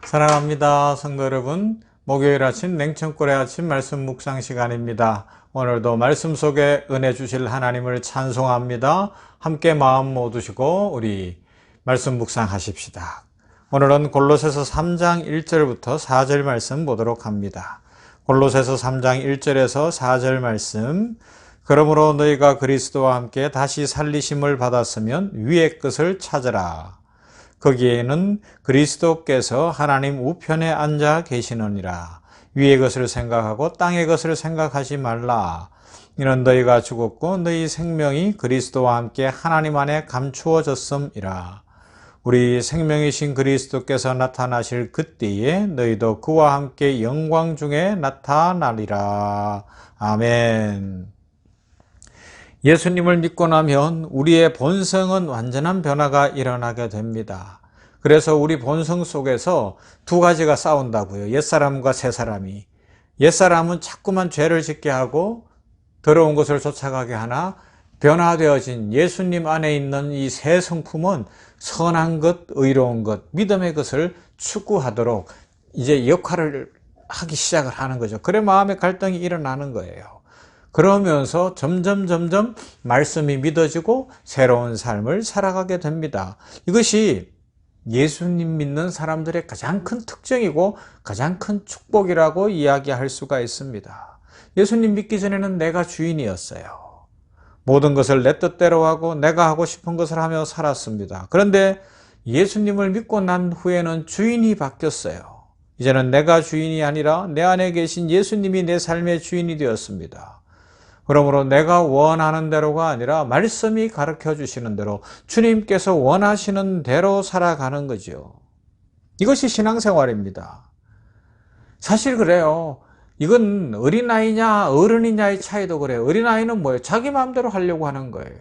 사랑합니다. 성도 여러분, 목요일 아침 냉천골의 아침 말씀 묵상 시간입니다. 오늘도 말씀 속에 은혜 주실 하나님을 찬송합니다. 함께 마음 모두시고 우리 말씀 묵상하십시다. 오늘은 골로새서 3장 1절부터 4절 말씀 보도록 합니다. 골로새서 3장 1절에서 4절 말씀. 그러므로 너희가 그리스도와 함께 다시 살리심을 받았으면 위의 것을 찾으라. 거기에는 그리스도께서 하나님 우편에 앉아 계시느니라. 위의 것을 생각하고 땅의 것을 생각하지 말라. 이는 너희가 죽었고 너희 생명이 그리스도와 함께 하나님 안에 감추어졌음이라. 우리 생명이신 그리스도께서 나타나실 그때에 너희도 그와 함께 영광 중에 나타나리라. 아멘. 예수님을 믿고 나면 우리의 본성은 완전한 변화가 일어나게 됩니다. 그래서 우리 본성 속에서 두 가지가 싸운다고요. 옛사람과 새사람이. 옛사람은 자꾸만 죄를 짓게 하고 더러운 것을 쫓아가게 하나, 변화되어진 예수님 안에 있는 이 새 성품은 선한 것, 의로운 것, 믿음의 것을 추구하도록 이제 역할을 하기 시작을 하는 거죠. 그래 마음의 갈등이 일어나는 거예요. 그러면서 점점 말씀이 믿어지고 새로운 삶을 살아가게 됩니다. 이것이 예수님 믿는 사람들의 가장 큰 특징이고 가장 큰 축복이라고 이야기할 수가 있습니다. 예수님 믿기 전에는 내가 주인이었어요. 모든 것을 내 뜻대로 하고 내가 하고 싶은 것을 하며 살았습니다. 그런데 예수님을 믿고 난 후에는 주인이 바뀌었어요. 이제는 내가 주인이 아니라 내 안에 계신 예수님이 내 삶의 주인이 되었습니다. 그러므로 내가 원하는 대로가 아니라 말씀이 가르쳐 주시는 대로 주님께서 원하시는 대로 살아가는 거죠. 이것이 신앙생활입니다. 사실 그래요. 이건 어린아이냐 어른이냐의 차이도 그래요. 어린아이는 뭐예요? 자기 마음대로 하려고 하는 거예요.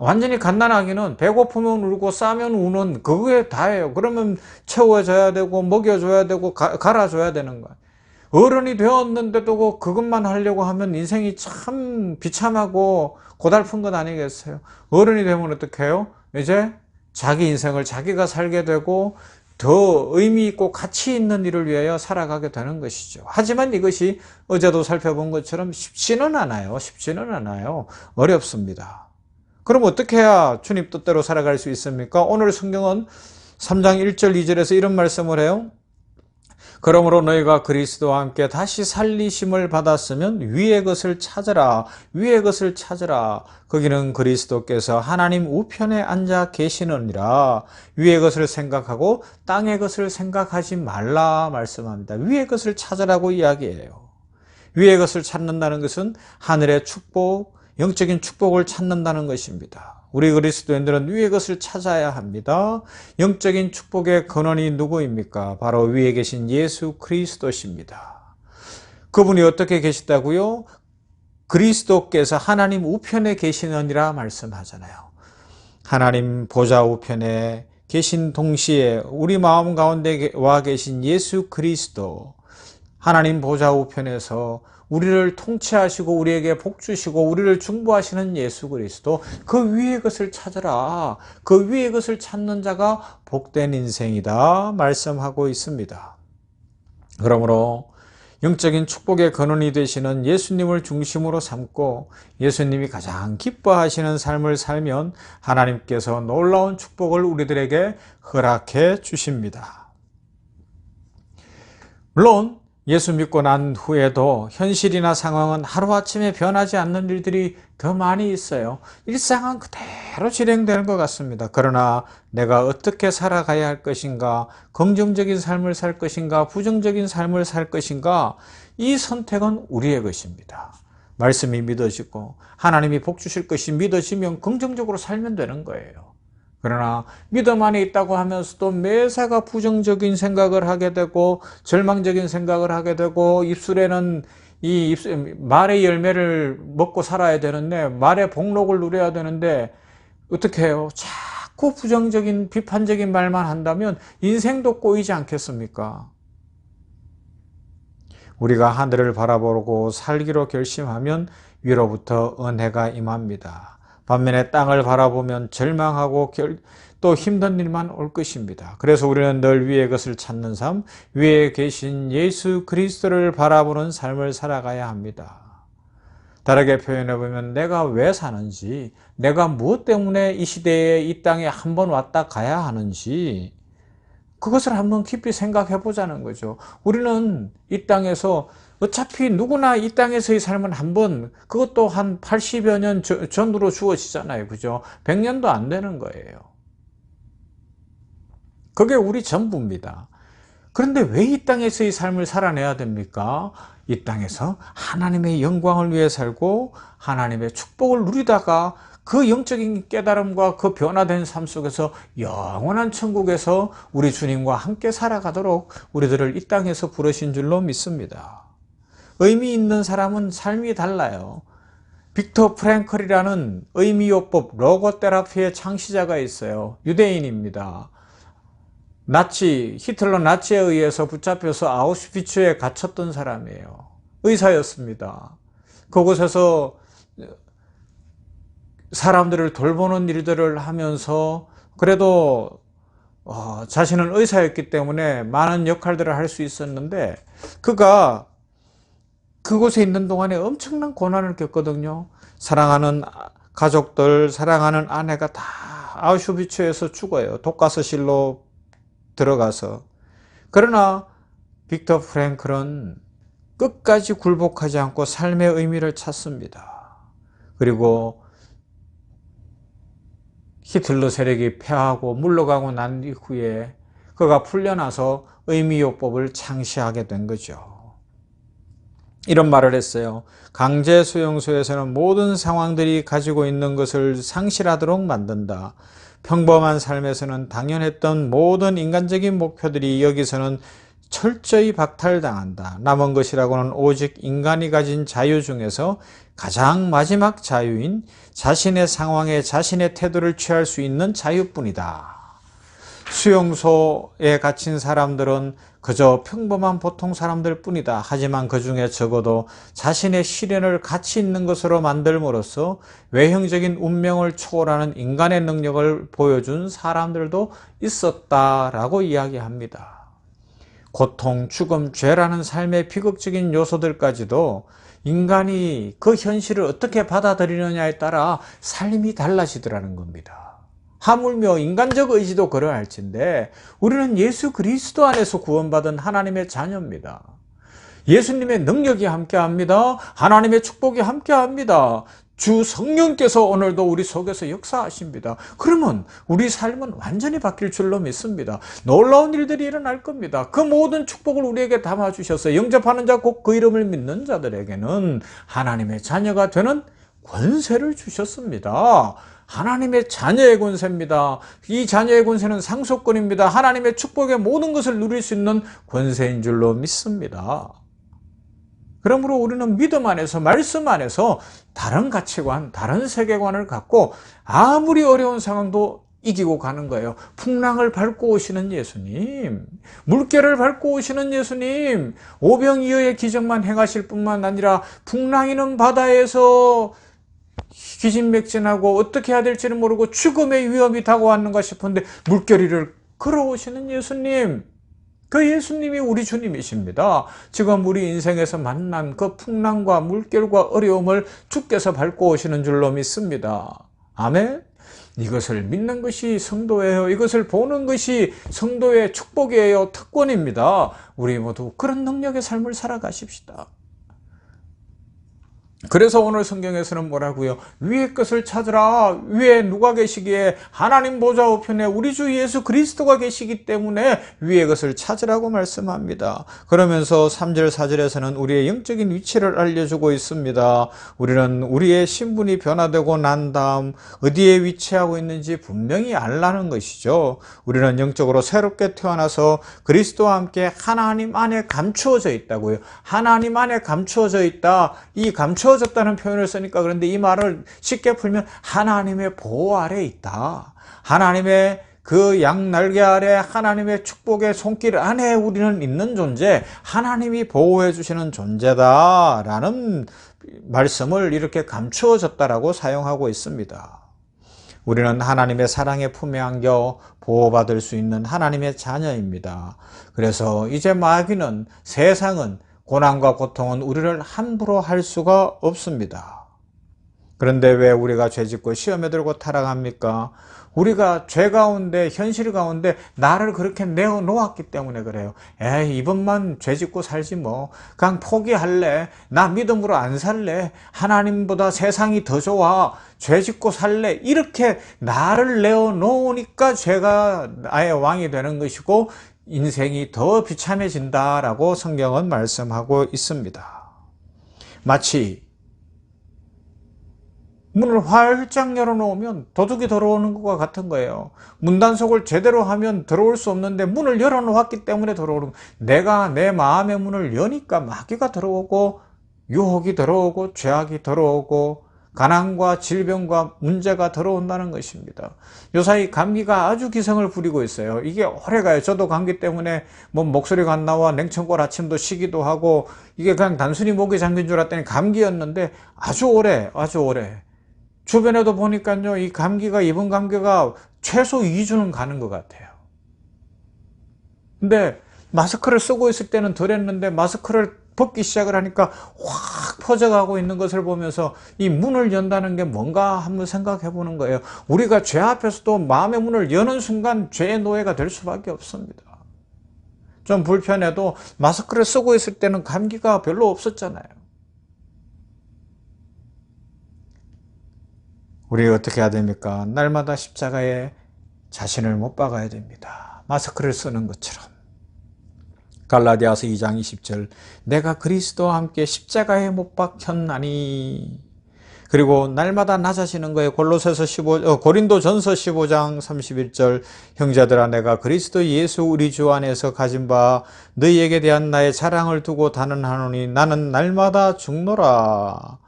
완전히 갓난아기는 배고프면 울고 싸면 우는 그게 다예요. 그러면 채워줘야 되고 먹여줘야 되고 갈아줘야 되는 거예요. 어른이 되었는데도 그것만 하려고 하면 인생이 참 비참하고 고달픈 것 아니겠어요? 어른이 되면 어떻게 해요? 이제 자기 인생을 자기가 살게 되고 더 의미 있고 가치 있는 일을 위하여 살아가게 되는 것이죠. 하지만 이것이 어제도 살펴본 것처럼 쉽지는 않아요. 어렵습니다. 그럼 어떻게 해야 주님 뜻대로 살아갈 수 있습니까? 오늘 성경은 3장 1절 2절에서 이런 말씀을 해요. 그러므로 너희가 그리스도와 함께 다시 살리심을 받았으면 위의 것을 찾으라. 위의 것을 찾으라. 거기는 그리스도께서 하나님 우편에 앉아 계시느니라. 위의 것을 생각하고 땅의 것을 생각하지 말라 말씀합니다. 위의 것을 찾으라고 이야기해요. 위의 것을 찾는다는 것은 하늘의 축복, 영적인 축복을 찾는다는 것입니다. 우리 그리스도인들은 위의 것을 찾아야 합니다. 영적인 축복의 근원이 누구입니까? 바로 위에 계신 예수 그리스도십니다. 그분이 어떻게 계시다고요? 그리스도께서 하나님 우편에 계시느니라 말씀하잖아요. 하나님 보좌 우편에 계신 동시에 우리 마음 가운데 와 계신 예수 그리스도, 하나님 보좌 우편에서 우리를 통치하시고 우리에게 복 주시고 우리를 중보하시는 예수 그리스도, 그 위의 것을 찾으라. 그 위의 것을 찾는 자가 복된 인생이다 말씀하고 있습니다. 그러므로 영적인 축복의 근원이 되시는 예수님을 중심으로 삼고 예수님이 가장 기뻐하시는 삶을 살면 하나님께서 놀라운 축복을 우리들에게 허락해 주십니다. 물론 예수 믿고 난 후에도 현실이나 상황은 하루아침에 변하지 않는 일들이 더 많이 있어요. 일상은 그대로 진행되는 것 같습니다. 그러나 내가 어떻게 살아가야 할 것인가, 긍정적인 삶을 살 것인가, 부정적인 삶을 살 것인가, 이 선택은 우리의 것입니다. 말씀이 믿어지고 하나님이 복 주실 것이 믿어지면 긍정적으로 살면 되는 거예요. 그러나 믿음 안에 있다고 하면서도 매사가 부정적인 생각을 하게 되고 절망적인 생각을 하게 되고 입술에는 말의 열매를 먹고 살아야 되는데 말의 복록을 누려야 되는데 어떻게 해요? 자꾸 부정적인 비판적인 말만 한다면 인생도 꼬이지 않겠습니까? 우리가 하늘을 바라보고 살기로 결심하면 위로부터 은혜가 임합니다. 반면에 땅을 바라보면 절망하고 또 힘든 일만 올 것입니다. 그래서 우리는 늘 위의 것을 찾는 삶, 위에 계신 예수 그리스도를 바라보는 삶을 살아가야 합니다. 다르게 표현해보면 내가 왜 사는지, 내가 무엇 때문에 이 시대에 이 땅에 한번 왔다 가야 하는지 그것을 한번 깊이 생각해 보자는 거죠. 우리는 이 땅에서 어차피 누구나 이 땅에서의 삶은 한번, 그것도 한 80여 년 전으로 주어지잖아요. 그죠? 100년도 안 되는 거예요. 그게 우리 전부입니다. 그런데 왜 이 땅에서의 삶을 살아내야 됩니까? 이 땅에서 하나님의 영광을 위해 살고 하나님의 축복을 누리다가 그 영적인 깨달음과 그 변화된 삶 속에서 영원한 천국에서 우리 주님과 함께 살아가도록 우리들을 이 땅에서 부르신 줄로 믿습니다. 의미 있는 사람은 삶이 달라요. 빅터 프랭클이라는 의미요법 로고테라피의 창시자가 있어요. 유대인입니다. 히틀러 나치에 의해서 붙잡혀서 아우슈비츠에 갇혔던 사람이에요. 의사였습니다. 그곳에서 사람들을 돌보는 일들을 하면서 그래도 자신은 의사였기 때문에 많은 역할들을 할 수 있었는데, 그가 그곳에 있는 동안에 엄청난 고난을 겪거든요. 사랑하는 가족들, 사랑하는 아내가 다 아우슈비츠에서 죽어요. 독가스실로 들어가서. 그러나 빅터 프랭클은 끝까지 굴복하지 않고 삶의 의미를 찾습니다. 그리고 히틀러 세력이 패하고 물러가고 난 이후에 그가 풀려나서 의미요법을 창시하게 된 거죠. 이런 말을 했어요. 강제 수용소에서는 모든 상황들이 가지고 있는 것을 상실하도록 만든다. 평범한 삶에서는 당연했던 모든 인간적인 목표들이 여기서는 철저히 박탈당한다. 남은 것이라고는 오직 인간이 가진 자유 중에서 가장 마지막 자유인 자신의 상황에 자신의 태도를 취할 수 있는 자유뿐이다. 수용소에 갇힌 사람들은 그저 평범한 보통 사람들 뿐이다. 하지만 그 중에 적어도 자신의 시련을 가치 있는 것으로 만들므로써 외형적인 운명을 초월하는 인간의 능력을 보여준 사람들도 있었다라고 이야기합니다. 고통, 죽음, 죄라는 삶의 비극적인 요소들까지도 인간이 그 현실을 어떻게 받아들이느냐에 따라 삶이 달라지더라는 겁니다. 하물며 인간적 의지도 그러할진데 우리는 예수 그리스도 안에서 구원받은 하나님의 자녀입니다. 예수님의 능력이 함께합니다. 하나님의 축복이 함께합니다. 주 성령께서 오늘도 우리 속에서 역사하십니다. 그러면 우리 삶은 완전히 바뀔 줄로 믿습니다. 놀라운 일들이 일어날 겁니다. 그 모든 축복을 우리에게 담아주셔서 영접하는 자, 곧 그 이름을 믿는 자들에게는 하나님의 자녀가 되는 권세를 주셨습니다. 하나님의 자녀의 권세입니다. 이 자녀의 권세는 상속권입니다. 하나님의 축복의 모든 것을 누릴 수 있는 권세인 줄로 믿습니다. 그러므로 우리는 믿음 안에서, 말씀 안에서 다른 가치관, 다른 세계관을 갖고 아무리 어려운 상황도 이기고 가는 거예요. 풍랑을 밟고 오시는 예수님, 물결을 밟고 오시는 예수님, 오병이어의 기적만 행하실 뿐만 아니라 풍랑이는 바다에서 기진맥진하고 어떻게 해야 될지는 모르고 죽음의 위험이 다가왔는가 싶은데 물결 위를 걸어오시는 예수님, 그 예수님이 우리 주님이십니다. 지금 우리 인생에서 만난 그 풍랑과 물결과 어려움을 주께서 밟고 오시는 줄로 믿습니다. 아멘. 이것을 믿는 것이 성도예요. 이것을 보는 것이 성도의 축복이에요. 특권입니다. 우리 모두 그런 능력의 삶을 살아가십시다. 그래서 오늘 성경에서는 뭐라고요? 위의 것을 찾으라. 위에 누가 계시기에? 하나님 보좌 우편에 우리 주 예수 그리스도가 계시기 때문에 위의 것을 찾으라고 말씀합니다. 그러면서 3절 4절에서는 우리의 영적인 위치를 알려주고 있습니다. 우리는 우리의 신분이 변화되고 난 다음 어디에 위치하고 있는지 분명히 알라는 것이죠. 우리는 영적으로 새롭게 태어나서 그리스도와 함께 하나님 안에 감추어져 있다고요. 하나님 안에 감추어져 있다. 이 감추어졌다는 표현을 쓰니까 그런데 이 말을 쉽게 풀면 하나님의 보호 아래 있다. 하나님의 그 양날개 아래 하나님의 축복의 손길 안에 우리는 있는 존재, 하나님이 보호해 주시는 존재다라는 말씀을 이렇게 감추어졌다라고 사용하고 있습니다. 우리는 하나님의 사랑의 품에 안겨 보호받을 수 있는 하나님의 자녀입니다. 그래서 이제 마귀는, 세상은, 고난과 고통은 우리를 함부로 할 수가 없습니다. 그런데 왜 우리가 죄짓고 시험에 들고 타락합니까? 우리가 죄 가운데, 현실 가운데 나를 그렇게 내어놓았기 때문에 그래요. 에이, 이번만 죄짓고 살지 뭐. 그냥 포기할래. 나 믿음으로 안 살래. 하나님보다 세상이 더 좋아. 죄짓고 살래. 이렇게 나를 내어놓으니까 죄가 나의 왕이 되는 것이고 인생이 더 비참해진다라고 성경은 말씀하고 있습니다. 마치 문을 활짝 열어놓으면 도둑이 들어오는 것과 같은 거예요. 문단속을 제대로 하면 들어올 수 없는데 문을 열어놓았기 때문에 들어오는 거예요. 내가 내 마음의 문을 여니까 마귀가 들어오고 유혹이 들어오고 죄악이 들어오고 가난과 질병과 문제가 들어온다는 것입니다. 요사이 감기가 아주 기승을 부리고 있어요. 이게 오래가요. 저도 감기 때문에 뭐 목소리가 안 나와 냉청골 아침도 쉬기도 하고 이게 그냥 단순히 목이 잠긴 줄 알았더니 감기였는데 아주 오래 주변에도 보니까요, 이 감기가, 이번 감기가 최소 2주는 가는 것 같아요. 근데 마스크를 쓰고 있을 때는 덜 했는데 마스크를 벗기 시작을 하니까 확 퍼져가고 있는 것을 보면서 이 문을 연다는 게 뭔가 한번 생각해 보는 거예요. 우리가 죄 앞에서도 마음의 문을 여는 순간 죄의 노예가 될 수밖에 없습니다. 좀 불편해도 마스크를 쓰고 있을 때는 감기가 별로 없었잖아요. 우리 어떻게 해야 됩니까? 날마다 십자가에 자신을 못 박아야 됩니다. 마스크를 쓰는 것처럼. 갈라디아서 2장 20절 내가 그리스도와 함께 십자가에 못 박혔나니. 그리고 날마다 낮아지는 거예요. 고린도전서 15장 31절 형제들아 내가 그리스도 예수 우리 주 안에서 가진 바 너희에게 대한 나의 자랑을 두고 단언하노니 나는 날마다 죽노라.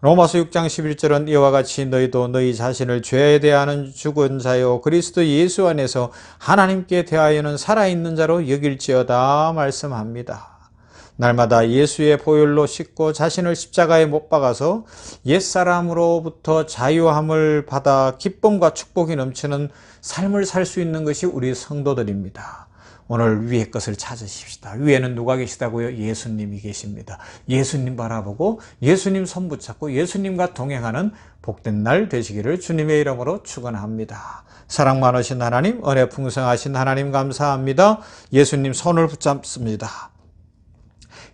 로마서 6장 11절은 이와 같이 너희도 너희 자신을 죄에 대하는 죽은 자요 그리스도 예수 안에서 하나님께 대하여는 살아있는 자로 여길지어다 말씀합니다. 날마다 예수의 보혈로 씻고 자신을 십자가에 못 박아서 옛사람으로부터 자유함을 받아 기쁨과 축복이 넘치는 삶을 살 수 있는 것이 우리 성도들입니다. 오늘 위의 것을 찾으십시다. 위에는 누가 계시다고요? 예수님이 계십니다. 예수님 바라보고 예수님 손 붙잡고 예수님과 동행하는 복된 날 되시기를 주님의 이름으로 축원합니다. 사랑 많으신 하나님, 은혜 풍성하신 하나님 감사합니다. 예수님 손을 붙잡습니다.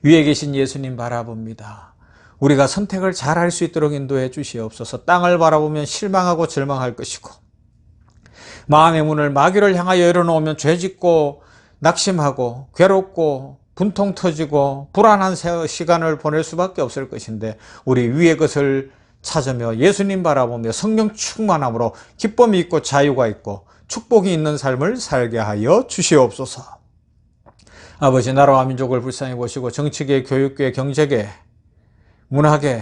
위에 계신 예수님 바라봅니다. 우리가 선택을 잘 할 수 있도록 인도해 주시옵소서. 땅을 바라보면 실망하고 절망할 것이고 마음의 문을 마귀를 향하여 열어놓으면 죄짓고 낙심하고 괴롭고 분통 터지고 불안한 시간을 보낼 수밖에 없을 것인데 우리 위의 것을 찾으며 예수님 바라보며 성령 충만함으로 기쁨이 있고 자유가 있고 축복이 있는 삶을 살게 하여 주시옵소서. 아버지 나라와 민족을 불쌍히 보시고 정치계, 교육계, 경제계, 문화계,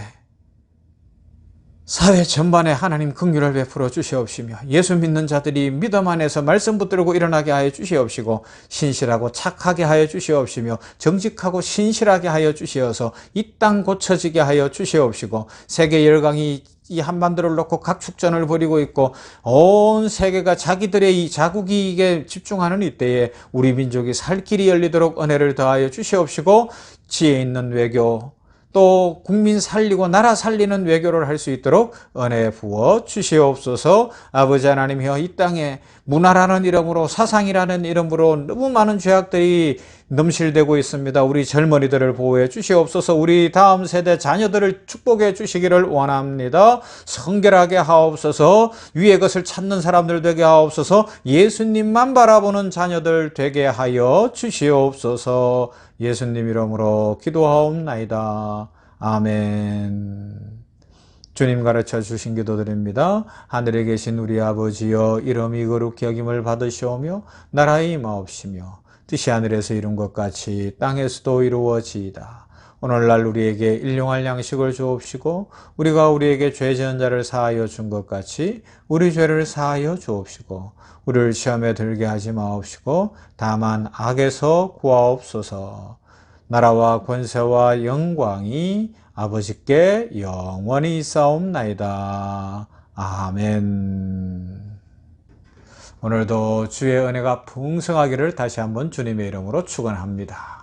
사회 전반에 하나님 긍휼을 베풀어 주시옵시며 예수 믿는 자들이 믿음 안에서 말씀 붙들고 일어나게 하여 주시옵시고 신실하고 착하게 하여 주시옵시며 정직하고 신실하게 하여 주시어서 이 땅 고쳐지게 하여 주시옵시고 세계 열강이 이 한반도를 놓고 각축전을 벌이고 있고 온 세계가 자기들의 이 자국 이익에 집중하는 이때에 우리 민족이 살 길이 열리도록 은혜를 더하여 주시옵시고 지혜 있는 외교 또 국민 살리고 나라 살리는 외교를 할 수 있도록 은혜 부어 주시옵소서. 아버지 하나님이여 이 땅에 문화라는 이름으로 사상이라는 이름으로 너무 많은 죄악들이 넘실대고 있습니다. 우리 젊은이들을 보호해 주시옵소서. 우리 다음 세대 자녀들을 축복해 주시기를 원합니다. 성결하게 하옵소서. 위의 것을 찾는 사람들 되게 하옵소서. 예수님만 바라보는 자녀들 되게 하여 주시옵소서. 예수님 이름으로 기도하옵나이다. 아멘. 주님 가르쳐 주신 기도드립니다. 하늘에 계신 우리 아버지여 이름이 거룩히 여김을 받으시오며 나라의 임하옵시며 뜻이 하늘에서 이룬 것 같이 땅에서도 이루어지이다. 오늘날 우리에게 일용할 양식을 주옵시고 우리가 우리에게 죄 지은 자를 사하여 준 것 같이 우리 죄를 사하여 주옵시고 우리를 시험에 들게 하지 마옵시고 다만 악에서 구하옵소서. 나라와 권세와 영광이 아버지께 영원히 있사옵나이다. 아멘. 오늘도 주의 은혜가 풍성하기를 다시 한번 주님의 이름으로 축원합니다.